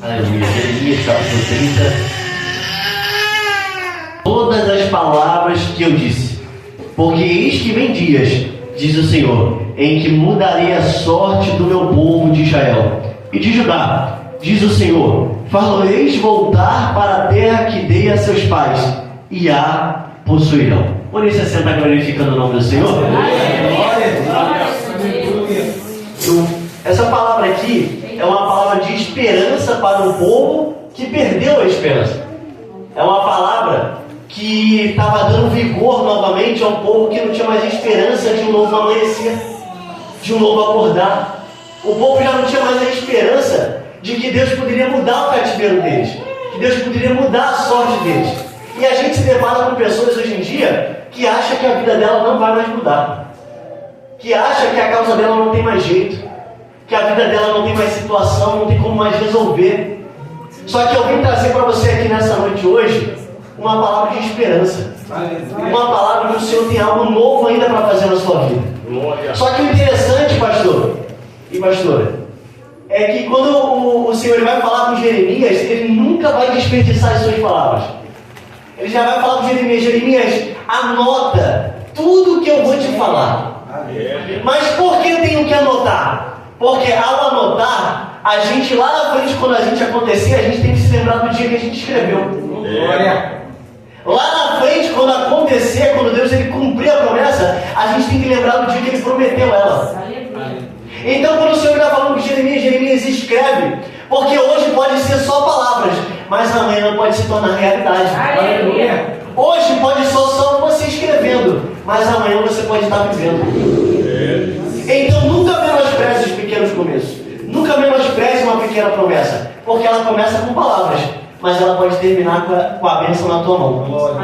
Aleluia. Jeremias capítulo 30. Todas as palavras que eu disse, porque eis que vem dias, diz o Senhor, em que mudarei a sorte do meu povo de Israel e de Judá, diz o Senhor, far-los voltar para a terra que dei a seus pais, e a possuirão. Por isso, sentar glorificando o nome do Senhor. Essa palavra aqui é uma palavra de esperança para um povo que perdeu a esperança. É uma palavra que estava dando vigor novamente a um povo que não tinha mais esperança de um novo amanhecer, de um novo acordar. O povo já não tinha mais a esperança de que Deus poderia mudar o cativeiro deles, que Deus poderia mudar a sorte deles. E a gente se depara com pessoas hoje em dia que acham que a vida dela não vai mais mudar, que acham que a causa dela não tem mais jeito, que a vida dela não tem mais situação, não tem como mais resolver. Só que eu vim trazer para você aqui nessa noite hoje uma palavra de esperança, uma palavra que o Senhor tem algo novo ainda para fazer na sua vida. Só que o interessante, pastor e pastora, é que quando o Senhor vai falar com Jeremias, ele nunca vai desperdiçar as suas palavras. Ele já vai falar com Jeremias: Jeremias, anota tudo que eu vou te falar. Mas por que eu tenho que anotar? Porque ao anotar, a gente lá na frente, quando a gente acontecer, a gente tem que se lembrar do dia que a gente escreveu. Lá na frente, quando acontecer, quando Deus ele cumprir a promessa, a gente tem que lembrar do dia que ele prometeu ela. Então, quando o Senhor está falando com Jeremias, Jeremias escreve, porque hoje pode ser só palavras, mas amanhã pode se tornar realidade. Hoje pode ser só você escrevendo, mas amanhã você pode estar vivendo. Então, nunca menospreze os pequenos começos. Nunca menospreze uma pequena promessa, porque ela começa com palavras, mas ela pode terminar com a bênção na tua mão.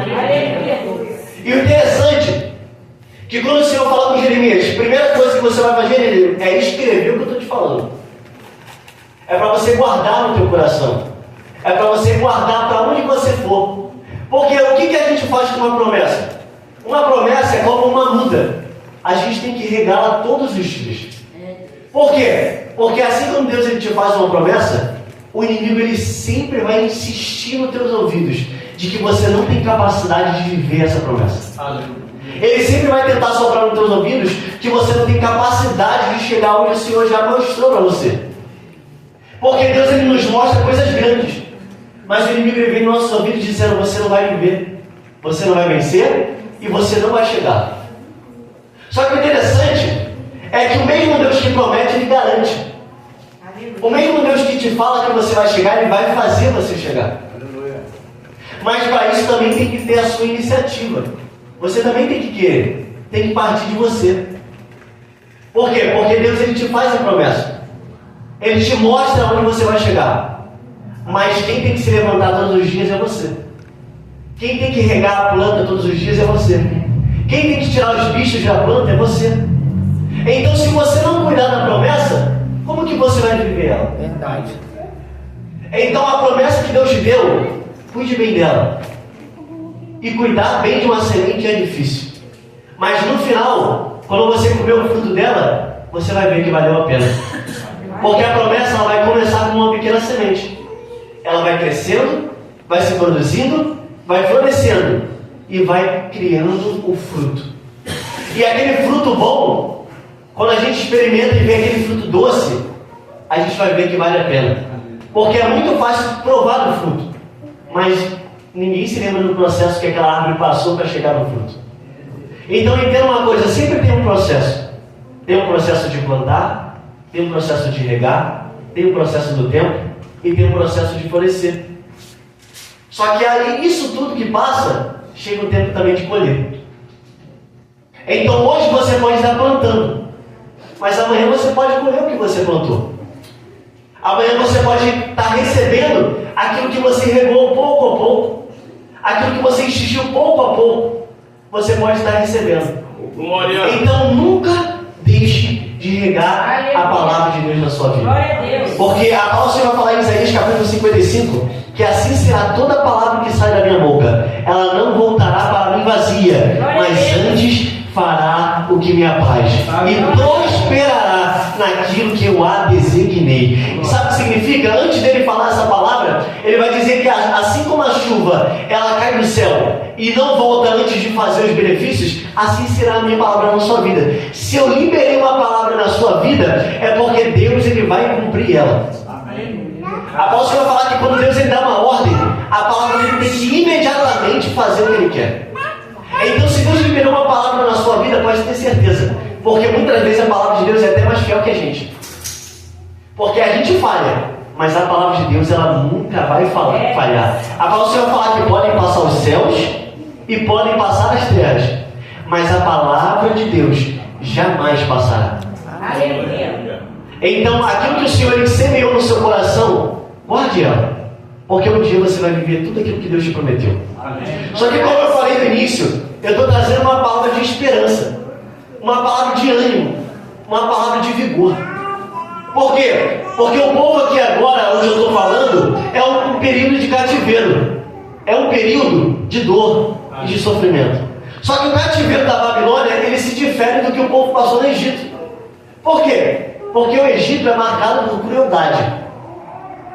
E o interessante que quando o Senhor fala com Jeremias, a primeira coisa que você vai fazer é escrever o que eu estou te falando. É para você guardar no teu coração. É para você guardar para onde você for. Porque o que a gente faz com uma promessa? Uma promessa é como uma muda. A gente tem que regá-la todos os dias. Por quê? Porque assim como Deus ele te faz uma promessa, o inimigo ele sempre vai insistir nos teus ouvidos de que você não tem capacidade de viver essa promessa. Ele sempre vai tentar soprar nos teus ouvidos que você não tem capacidade de chegar onde o Senhor já mostrou para você. Porque Deus ele nos mostra coisas grandes, mas o inimigo ele vem no nosso ouvido dizendo: você não vai viver, você não vai vencer e você não vai chegar. Só que o interessante é que o mesmo Deus que promete, ele garante. O mesmo Deus que te fala que você vai chegar, ele vai fazer você chegar. Mas para isso também tem que ter a sua iniciativa. Você também tem que querer, tem que partir de você. Por quê? Porque Deus ele te faz a promessa. Ele te mostra onde você vai chegar. Mas quem tem que se levantar todos os dias é você. Quem tem que regar a planta todos os dias é você. Quem tem que tirar os bichos da planta é você. Então, se você não cuidar da promessa, como que você vai viver ela? Verdade. Então, a promessa que Deus te deu, cuide bem dela. E cuidar bem de uma semente é difícil. Mas no final, quando você comer o fruto dela, você vai ver que valeu a pena. Porque a promessa ela vai começar com uma pequena semente. Ela vai crescendo, vai se produzindo, vai florescendo e vai criando o fruto. E aquele fruto bom, quando a gente experimenta e vê aquele fruto doce, a gente vai ver que vale a pena. Porque é muito fácil provar do fruto, mas ninguém se lembra do processo que aquela árvore passou para chegar no fruto. Então entenda uma coisa, sempre tem um processo. Tem um processo de plantar, tem um processo de regar, tem um processo do tempo e tem um processo de florescer. Só que aí, isso tudo que passa, chega o tempo também de colher. Então hoje você pode estar plantando, mas amanhã você pode colher o que você plantou. Amanhã você pode estar recebendo aquilo que você regou pouco a pouco, aquilo que você insistiu pouco a pouco, você pode estar recebendo. Então nunca deixe de regar a palavra de Deus na sua vida. Porque a palavra vai falar em Isaías capítulo 55, que assim será toda palavra que sai da minha boca. Ela não voltará para mim vazia, mas antes fará o que me apraz e prosperará naquilo que eu a designei. E sabe o que significa? Antes dele falar essa palavra, ele vai dizer que assim como a chuva, ela cai do céu e não volta antes de fazer os benefícios, assim será a minha palavra na sua vida. Se eu liberei uma palavra na sua vida, é porque Deus ele vai cumprir ela. Apóstolo vai falar que quando Deus ele dá uma ordem, a palavra dele tem que imediatamente fazer o que ele quer. Então, se Deus liberou uma palavra na sua vida, pode ter certeza, porque muitas vezes a palavra de Deus é até mais fiel que a gente, porque a gente falha, mas a palavra de Deus ela nunca vai falhar. A palavra vai falar que podem passar os céus e podem passar as terras, mas a palavra de Deus jamais passará. Então, aquilo que o Senhor ele semeou no seu coração, guarde ela, porque um dia você vai viver tudo aquilo que Deus te prometeu. Só que, como eu falei no início, eu estou trazendo uma palavra de esperança, uma palavra de ânimo, uma palavra de vigor. Por quê? Porque o povo aqui agora, onde eu estou falando, é um período de cativeiro, é um período de dor e de sofrimento. Só que o cativeiro da Babilônia, ele se difere do que o povo passou no Egito. Por quê? Porque o Egito é marcado por crueldade,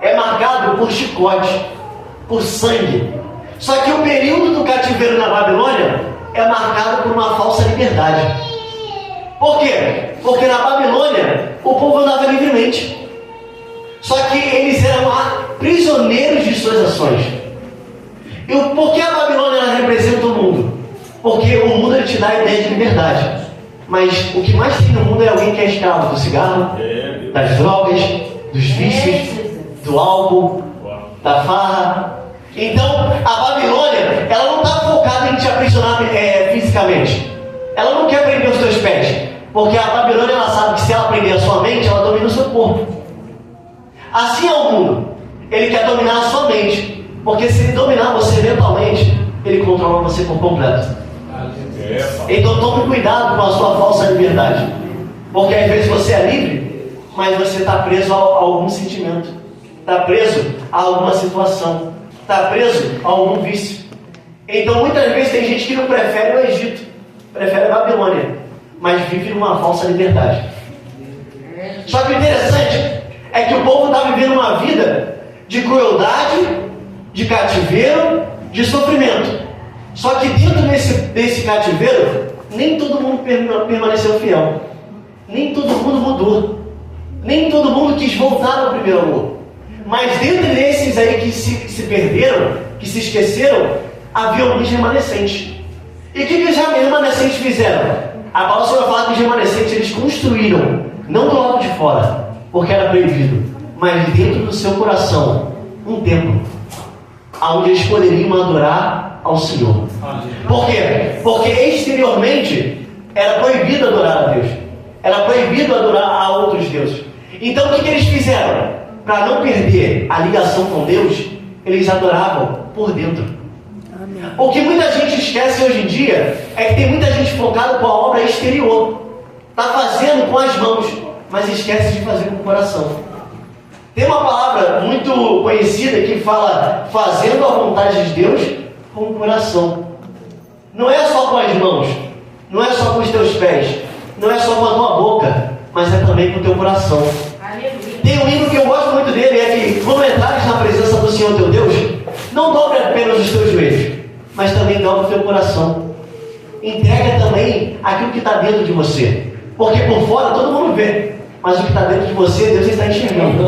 é marcado por chicote, por sangue. Só que o período do cativeiro na Babilônia é marcado por uma falsa liberdade. Por quê? Porque na Babilônia o povo andava livremente. Só que eles eram prisioneiros de suas ações. E por que a Babilônia ela representa o mundo? Porque o mundo ele te dá a ideia de liberdade. Mas o que mais tem no mundo é alguém que é escravo do cigarro, das drogas, dos vícios, do álcool, da farra. Então, a Babilônia, ela não está focada em te aprisionar fisicamente. Ela não quer prender os teus pés. Porque a Babilônia, ela sabe que se ela prender a sua mente, ela domina o seu corpo. Assim é o mundo. Ele quer dominar a sua mente. Porque se ele dominar você mentalmente, ele controla você por completo. Então tome cuidado com a sua falsa liberdade. Porque às vezes você é livre, mas você está preso a algum sentimento, está preso a alguma situação, está preso a algum vício. Então muitas vezes tem gente que não prefere o Egito, prefere a Babilônia, mas vive numa falsa liberdade. Só que o interessante é que o povo está vivendo uma vida de crueldade, de cativeiro, de sofrimento. Só que dentro desse cativeiro, nem todo mundo permaneceu fiel. Nem todo mundo mudou. Nem todo mundo quis voltar ao primeiro amor. Mas dentro desses aí que se perderam, que se esqueceram, havia alguns remanescentes. E o que os remanescentes fizeram? A palavra vai falar que os remanescentes eles construíram, não do lado de fora, porque era proibido, mas dentro do seu coração, um templo, onde eles poderiam adorar ao Senhor. Por quê? Porque exteriormente era proibido adorar a Deus, era proibido adorar a outros deuses. Então o que eles fizeram? Para não perder a ligação com Deus, eles adoravam por dentro. O que muita gente esquece hoje em dia é que tem muita gente focada com a obra exterior, está fazendo com as mãos, mas esquece de fazer com o coração. Tem uma palavra muito conhecida que fala fazendo a vontade de Deus com o coração. Não é só com as mãos, não é só com os teus pés, não é só com a tua boca, mas é também com o teu coração. Tem um hino que eu gosto muito dele, é que quando entrares na presença do Senhor teu Deus, não dobre apenas os teus joelhos, mas também dobra o teu coração. Entrega também aquilo que está dentro de você, porque por fora todo mundo vê, mas o que está dentro de você, Deus está enxergando.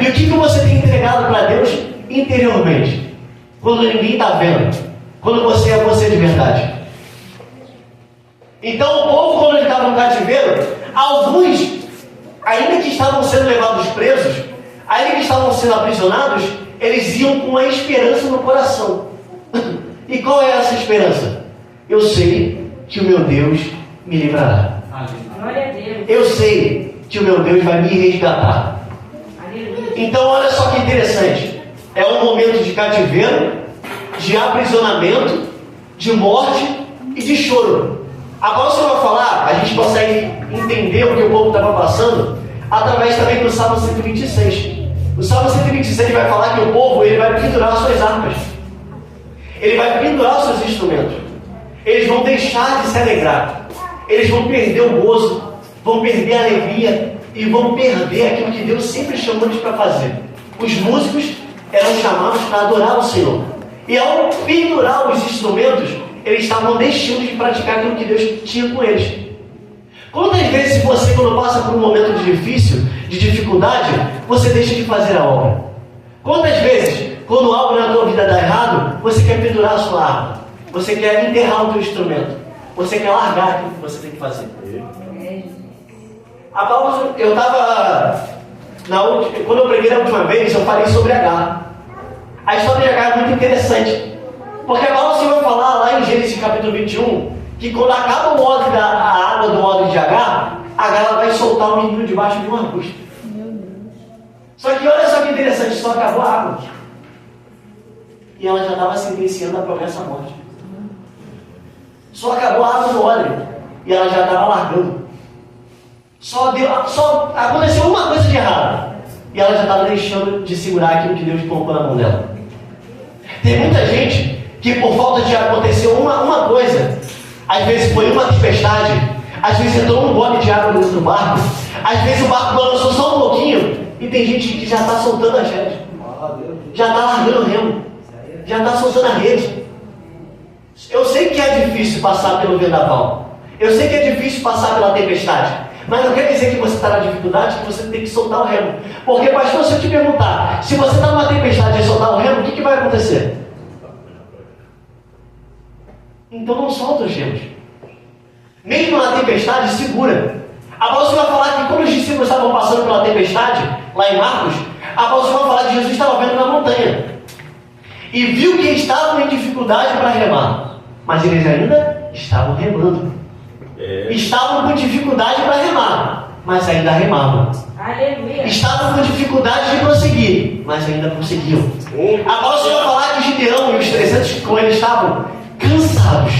E o que você tem entregado para Deus interiormente? Quando ninguém está vendo, quando você é você de verdade. Então o povo, quando ele estava no cativeiro, alguns, ainda que estavam sendo levados presos, ainda que estavam sendo aprisionados, eles iam com a esperança no coração. E qual é essa esperança? Eu sei que o meu Deus me livrará. Glória a Deus. Eu sei que o meu Deus vai me resgatar. Aleluia. Então olha só que interessante. É um momento de cativeiro, de aprisionamento, de morte e de choro. Agora você vai falar, a gente consegue entender o que o povo estava passando através também do Salmo 126. O Salmo 126 vai falar que o povo ele vai pendurar suas harpas. Ele vai pendurar seus instrumentos. Eles vão deixar de se alegrar. Eles vão perder o gozo, vão perder a alegria e vão perder aquilo que Deus sempre chamou eles para fazer. Os músicos eram chamados para adorar o Senhor. E ao pendurar os instrumentos, eles estavam deixando de praticar aquilo que Deus tinha com eles. Quantas vezes você, quando passa por um momento difícil, de dificuldade, você deixa de fazer a obra? Quantas vezes, quando algo na tua vida dá errado, você quer pendurar a sua arma? Você quer enterrar o teu instrumento? Você quer largar aquilo que você tem que fazer? A Paulo, eu estava... Quando eu preguei na última vez, eu falei sobre Agar. A história de Agar é muito interessante. Porque a Paulo vai falar lá em Gênesis capítulo 21, que quando acaba o odre a água do odre de Agar, ela vai soltar o menino debaixo de um arbusto. Só que olha só que interessante, só acabou a água. E ela já estava sentenciando a promessa à morte. Só acabou a água do odre. E ela já estava largando. Só aconteceu uma coisa de errado. E ela já estava deixando de segurar aquilo que Deus colocou na mão dela. Tem muita gente que por falta de acontecer uma coisa, às vezes foi uma tempestade, às vezes entrou um gole de água dentro do barco, às vezes o barco balançou só um pouquinho, e tem gente que já está soltando as redes, já está largando o remo, já está soltando a rede. Eu sei que é difícil passar pelo vendaval, eu sei que é difícil passar pela tempestade, mas não quer dizer que você está na dificuldade, que você tem que soltar o remo. Porque, pastor, se eu te perguntar, se você está numa tempestade e soltar o remo, o que vai acontecer? Então não solta os remos. Mesmo na tempestade, segura. A Paulo vai falar que quando os discípulos estavam passando pela tempestade, lá em Marcos, a Paulo vai falar que Jesus estava vendo na montanha. E viu que estavam em dificuldade para remar. Mas eles ainda estavam remando. Estavam com dificuldade para remar, mas ainda remavam. Aleluia. Estavam com dificuldade de prosseguir, mas ainda prosseguiam. Agora o Senhor vai falar que Gideão e os 300 que com ele estavam cansados,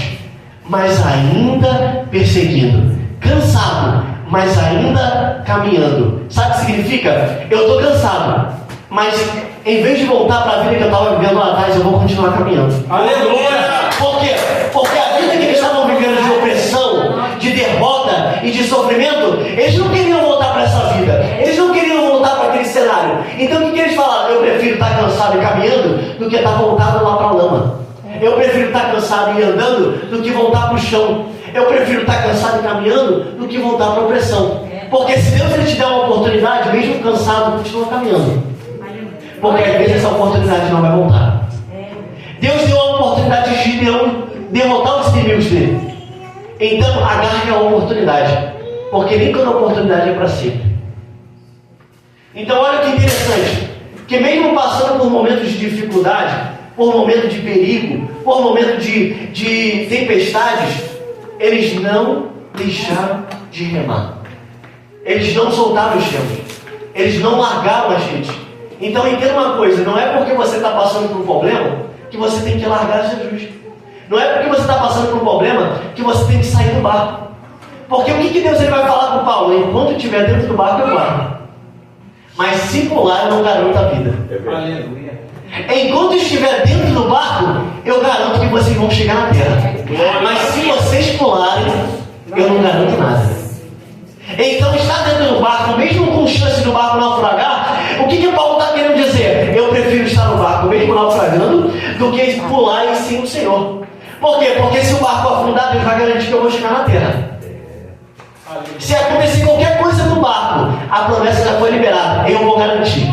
mas ainda perseguindo. Cansado, mas ainda caminhando. Sabe o que significa? Eu estou cansado, mas em vez de voltar para a vida que eu estava vivendo lá atrás, eu vou continuar caminhando. Aleluia! Por quê? Porque a vida que eles estavam vivendo de opressão, de derrota e de sofrimento, eles não queriam voltar para essa vida. Eles não queriam voltar para aquele cenário. Então o que eles falaram? Eu prefiro estar cansado e caminhando do que estar voltado lá para a lama. Eu prefiro estar cansado e andando do que voltar para o chão. Eu prefiro estar cansado e caminhando do que voltar para a opressão. Porque se Deus ele te der uma oportunidade, mesmo cansado, continua caminhando. Porque às vezes essa oportunidade não vai voltar. Deus deu a oportunidade de Gideão derrotar os inimigos dele. Então agarre a oportunidade. Porque nem toda oportunidade é para sempre. Então olha que interessante. Que mesmo passando por momentos de dificuldade, por momentos de perigo, por momentos de tempestades, eles não deixaram de remar. Eles não soltaram os remos. Eles não largaram a gente. Então entenda uma coisa, não é porque você está passando por um problema que você tem que largar Jesus. Não é porque você está passando por um problema que você tem que sair do barco. Porque o que Deus ele vai falar com Paulo? Enquanto estiver dentro do barco, eu guardo. Mas se pular, eu não garanto a vida. Aleluia. Enquanto estiver dentro do barco, eu garanto que vocês vão chegar na terra. Mas se vocês pularem, eu não garanto nada. Então estar dentro do barco, mesmo com chance do barco naufragar, o que Paulo está querendo dizer? Eu prefiro estar no barco, mesmo naufragando, do que pular em cima do Senhor. Por quê? Porque se o barco afundar, Deus vai garantir que eu vou chegar na terra. Se acontecer qualquer coisa no barco, a promessa já foi liberada, eu vou garantir.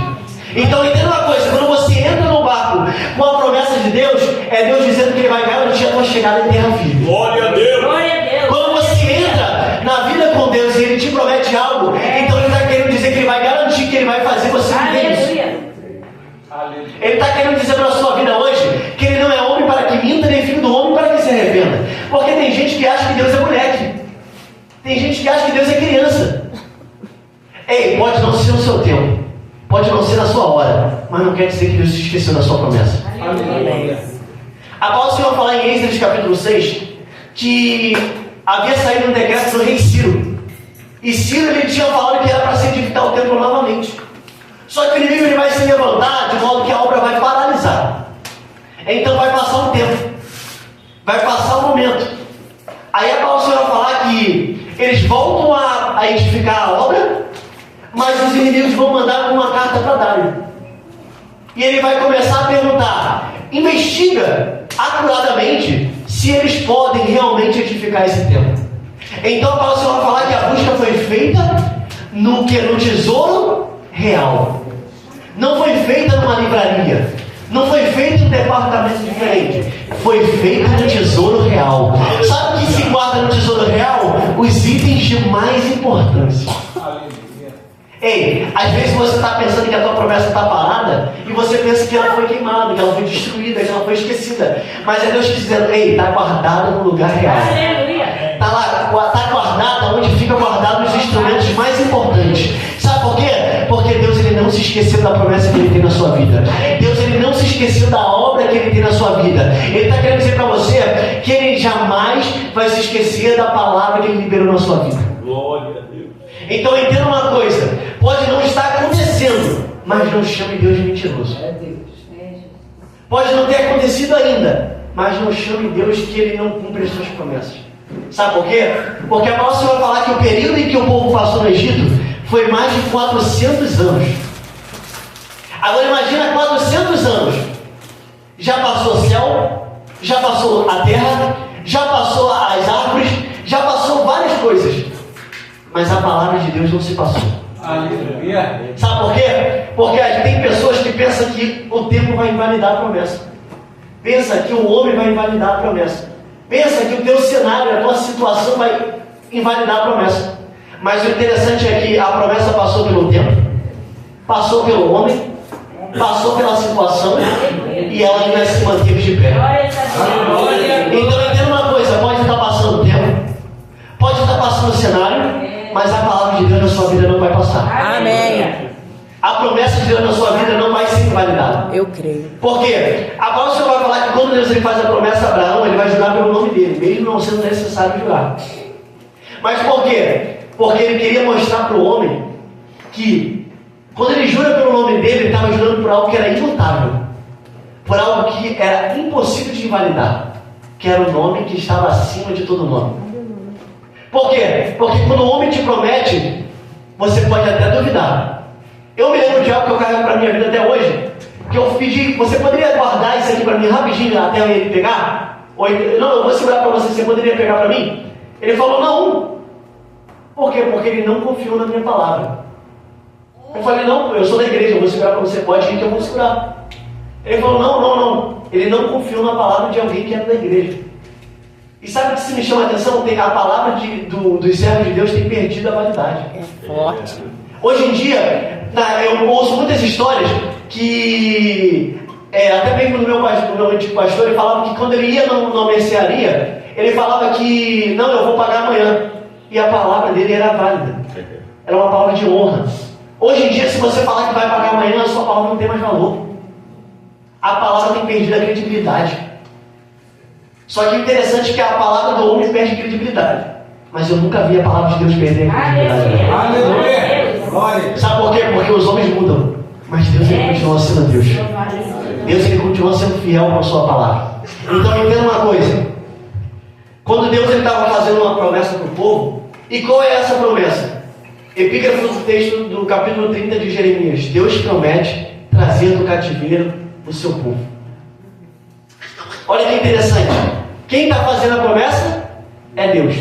Então entenda uma coisa, quando você entra no barco com a promessa de Deus, é Deus dizendo que Ele vai garantir a tua chegada em terra firme. Glória a Deus! Glória a Deus! Quando você entra na vida com Deus e Ele te promete algo, então Ele está querendo dizer que Ele vai garantir que Ele vai fazer você viver isso. Ele está querendo dizer para a sua vida hoje que Ele não é homem para que minta, nem filho do homem para que se arrependa. Porque tem gente que acha que Deus é moleque. Tem gente que acha que Deus é criança. Ei, pode não ser no seu tempo, pode não ser na sua hora, mas não quer dizer que Deus se esqueceu da sua promessa. A Paulo vai falar em Êxodo capítulo 6 que havia saído um decreto do rei Ciro. E Ciro ele tinha falado que era para se edificar o templo novamente. Só que o inimigo ele vai se levantar de modo que a obra vai paralisar. Então vai passar um tempo, vai passar um momento. Aí a Paulo vai falar que eles voltam a edificar vão mandar uma carta para Dário. E ele vai começar a perguntar, investiga acuradamente se eles podem realmente edificar esse templo. Então a palavra vai falar que a busca foi feita no tesouro real. Não foi feita numa livraria. Não foi feito em um departamento diferente. Foi feito no tesouro real. Sabe o que se guarda no tesouro real? Os itens de mais importância. Ei, às vezes você está pensando que a tua promessa está parada e você pensa que ela foi queimada, que ela foi destruída, que ela foi esquecida. Mas é Deus te dizendo, ei, está guardada no lugar real. Está lá, está guardada onde fica guardado os instrumentos mais importantes. Sabe por quê? Porque Deus ele não se esqueceu da promessa que Ele tem na sua vida. Deus ele não se esqueceu da obra que Ele tem na sua vida. Ele está querendo dizer para você que Ele jamais vai se esquecer da palavra que Ele liberou na sua vida. Glória a Deus. Então entenda uma coisa, pode não estar acontecendo, mas não chame Deus de mentiroso. Pode não ter acontecido ainda, mas não chame Deus que Ele não cumpre as suas promessas. Sabe por quê? Porque a palavra vai falar que o período em que o povo passou no Egito foi mais de 400 anos. Agora imagina 400 anos. Já passou o céu, já passou a terra, já passou as árvores, já passou várias coisas. Mas a palavra de Deus não se passou. Aleluia. Sabe por quê? Porque tem pessoas que pensam que o tempo vai invalidar a promessa. Pensa que o homem vai invalidar a promessa. Pensa que o teu cenário, a tua situação vai invalidar a promessa. Mas o interessante é que a promessa passou pelo tempo, passou pelo homem, passou pela situação e ela ainda se manteve de pé. Então entenda uma coisa, pode estar passando o tempo, pode estar passando o cenário, mas a palavra de Deus na sua vida não vai passar. Amém. A promessa de Deus na sua vida não vai ser invalidada. Eu creio. Por quê? A palavra vai falar que quando Deus ele faz a promessa a Abraão, ele vai jurar pelo nome dele, mesmo não sendo necessário jurar. Mas por quê? Porque ele queria mostrar para o homem que quando ele jura pelo nome dele, ele estava jurando por algo que era imutável, por algo que era impossível de invalidar, que era o nome que estava acima de todo nome. Por quê? Porque quando o homem te promete, você pode até duvidar. Eu me lembro de algo que eu carrego para a minha vida até hoje, que eu pedi, você poderia guardar isso aqui para mim rapidinho até ele pegar? Ou não, eu vou segurar para você poderia pegar para mim? Ele falou, não. Por quê? Porque ele não confiou na minha palavra. Eu falei, não, eu sou da igreja, eu vou segurar para você, pode ir que eu vou segurar. Ele falou, não. Ele não confiou na palavra de alguém que era da igreja. E sabe o que se me chama a atenção? A palavra dos servos de Deus tem perdido a validade. É forte. Hoje em dia, eu ouço muitas histórias que, até mesmo no meu antigo pastor, ele falava que quando ele ia numa mercearia, ele falava que, não, eu vou pagar amanhã. E a palavra dele era válida. Era uma palavra de honra. Hoje em dia, se você falar que vai pagar amanhã, a sua palavra não tem mais valor. A palavra tem perdido a credibilidade. Só que o interessante é que a palavra do homem perde credibilidade. Mas eu nunca vi a palavra de Deus perder a credibilidade. Aleluia. Sabe por quê? Porque os homens mudam. Mas Deus ele continua sendo Deus. Deus ele continua sendo fiel com a sua palavra. Então entenda uma coisa. Quando Deus estava fazendo uma promessa para o povo, e qual é essa promessa? Epígrafe do texto do capítulo 30 de Jeremias. Deus promete trazer do cativeiro o seu povo. Olha que interessante. Quem está fazendo a promessa é Deus.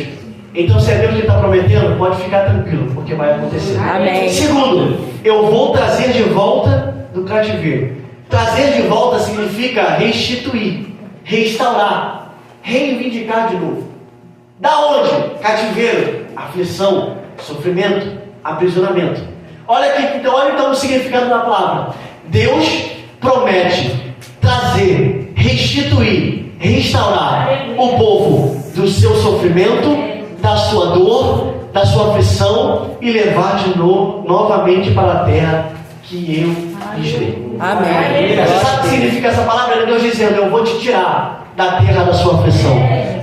Então se é Deus que está prometendo, pode ficar tranquilo, porque vai acontecer. Amém. Segundo, eu vou trazer de volta do cativeiro. Trazer de volta significa restituir, restaurar, reivindicar de novo. Da onde? Cativeiro, aflição, sofrimento, aprisionamento. Olha então o significado da palavra. Deus promete trazer, restituir, restaurar o povo do seu sofrimento, da sua dor, da sua aflição e levar de novo novamente para a terra que eu lhes dei. Amém. Você sabe o que significa essa palavra? É Deus dizendo, eu vou te tirar da terra da sua aflição.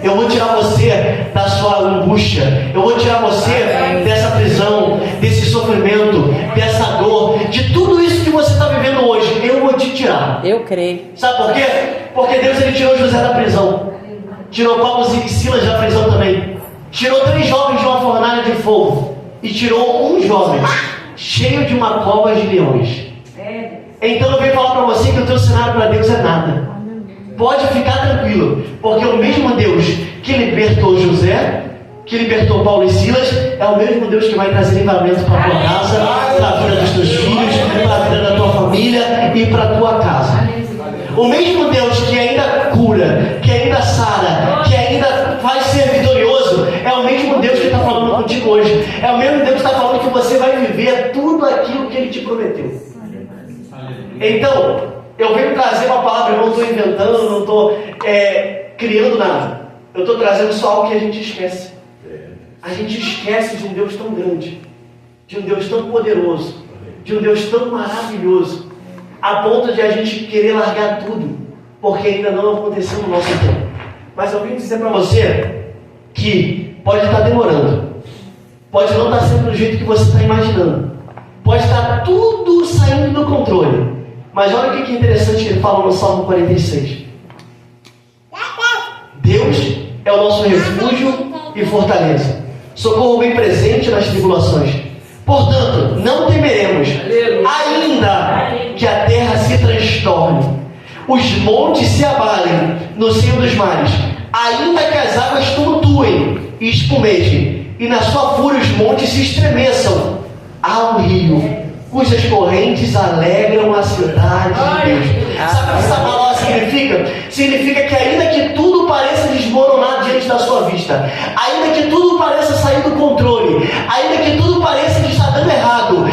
Eu vou tirar você da sua angústia. Eu vou tirar você dessa prisão, desse sofrimento, dessa dor, de tudo isso que você está vivendo hoje. Eu vou te tirar. Eu creio. Sabe por quê? Porque Deus ele tirou José da prisão. Tirou Paulo e Silas da prisão também. Tirou 3 jovens de uma fornalha de fogo. E tirou um jovem cheio de uma cova de leões. Então eu venho falar para você que o teu cenário para Deus é nada. Pode ficar tranquilo, porque o mesmo Deus que libertou José, que libertou Paulo e Silas, é o mesmo Deus que vai trazer livramento para a tua casa, para a vida dos teus filhos, para a vida da tua família e para a tua casa. O mesmo Deus que ainda cura, que ainda sara, que ainda faz ser vitorioso, é o mesmo Deus que está falando contigo hoje. É o mesmo Deus que está falando que você vai viver tudo aquilo que Ele te prometeu. Então, eu venho trazer uma palavra, eu não estou inventando, não estou criando nada. Eu estou trazendo só algo que a gente esquece. A gente esquece de um Deus tão grande, de um Deus tão poderoso, de um Deus tão maravilhoso, a ponto de a gente querer largar tudo, porque ainda não aconteceu no nosso tempo. Mas eu vim dizer para você que pode estar demorando, pode não estar sendo do jeito que você está imaginando, pode estar tudo saindo do controle. Mas olha o que é interessante que ele fala no Salmo 46. Deus é o nosso refúgio e fortaleza, socorro bem presente nas tribulações. Portanto, não temeremos, ainda que a terra se transtorne, os montes se abalem no seio dos mares, ainda que as águas tumultuem e espumejem, e na sua fúria os montes se estremeçam. Há um rio cujas correntes alegram a cidade de Deus. Sabe o que essa palavra significa? Significa que ainda que tudo pareça desmoronar diante da sua vista, ainda que tudo pareça sair do controle, ainda que tudo pareça que está dando errado,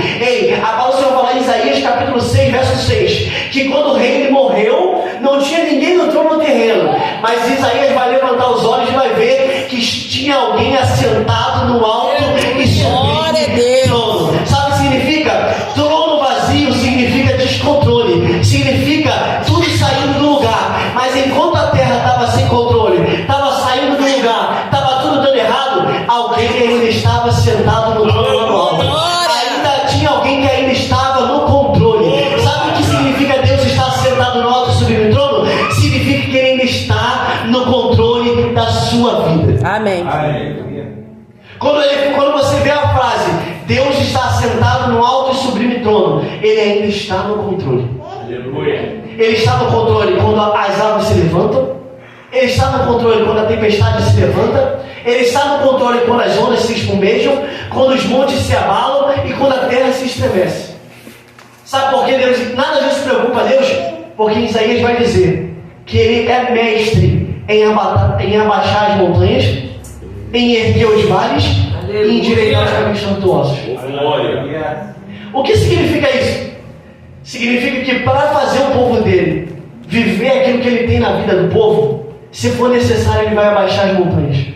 a palavra do Senhor fala em Isaías capítulo 6, verso 6, que quando o rei ele morreu, não tinha ninguém no trono no terreno, mas Isaías vai levantar os olhos e vai ver que tinha alguém assentado no alto e sublime trono. Sabe o que significa? Trono vazio significa descontrole, significa tudo saindo do lugar. Mas enquanto a terra estava sem controle, estava saindo do lugar, estava tudo dando errado, alguém ainda estava sentado no trono alto. Ainda tinha alguém que ainda estava no controle. Sabe o que significa Deus estar sentado no alto e sublime trono? Significa que Ele ainda está no controle da sua vida. Amém. Quando você vê a frase Deus está sentado no alto e sublime trono, Ele ainda está no controle. Aleluia. Ele está no controle quando as águas se levantam, Ele está no controle quando a tempestade se levanta, Ele está no controle quando as ondas se espumejam, quando os montes se abalam e quando a terra se estremece. Sabe por que Deus, nada disso preocupa Deus? Porque Isaías vai dizer que Ele é mestre em abaixar as montanhas, em erguer os vales e endireitar os caminhos tortuosos. O que significa isso? Significa que para fazer o povo dele viver aquilo que ele tem na vida do povo, se for necessário ele vai abaixar as montanhas,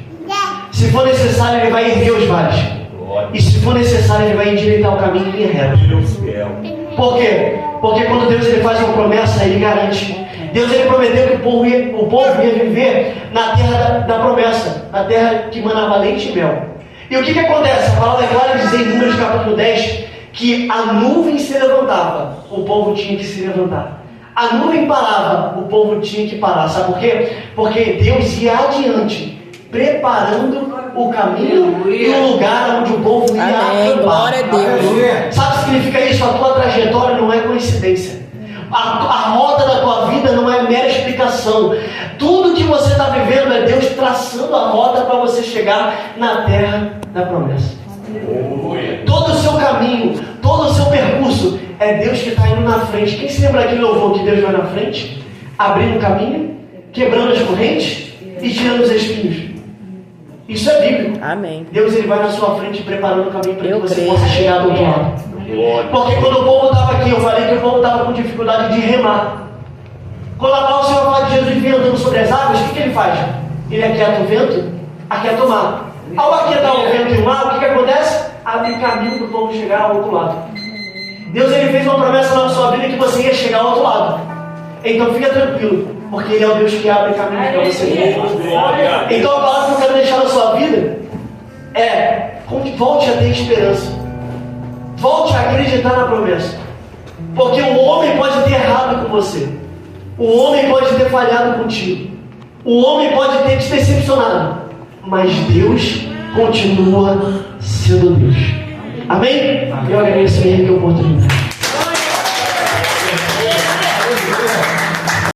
se for necessário ele vai erguer os vales, e se for necessário ele vai endireitar o caminho em reto. Por quê? Porque quando Deus ele faz uma promessa, Ele garante. Deus ele prometeu que o povo ia viver na terra da promessa, na terra que manava leite e mel. E o que acontece? A palavra é clara dizer em Números capítulo 10 que a nuvem se levantava, o povo tinha que se levantar. A nuvem parava, o povo tinha que parar. Sabe por quê? Porque Deus ia adiante, preparando o caminho e o lugar onde o povo ia acampar. Glória a Deus. Sabe o que significa isso? A tua trajetória não é coincidência. A rota da tua vida não é mera explicação. Tudo que você está vivendo é Deus traçando a rota para você chegar na terra da promessa. Todo o seu caminho, todo o seu percurso é Deus que está indo na frente. Quem se lembra daquele louvor que Deus vai na frente, abrindo o caminho, quebrando as correntes e tirando os espinhos? Isso é bíblico. Amém. Deus ele vai na sua frente preparando o caminho para que você creio. possa chegar do outro lado. Porque quando o povo estava aqui, eu falei que o povo estava com dificuldade de remar. Quando a palavra do Senhor fala de Jesus vir andando sobre as águas, o que ele faz? Ele aquieta o vento, aquieta o mar. Ao aquietar o vento e o mar, o que acontece? Abre caminho para o povo chegar ao outro lado. Deus ele fez uma promessa na sua vida que você ia chegar ao outro lado. Então fica tranquilo, porque Ele é o Deus que abre caminho para você. Então a palavra que eu quero deixar na sua vida é: volte a ter esperança. Volte a acreditar na promessa. Porque o homem pode ter errado com você. O homem pode ter falhado contigo. O homem pode ter te decepcionado. Mas Deus continua sendo Deus. Amém? Eu agradeço a Ele que oportunidade.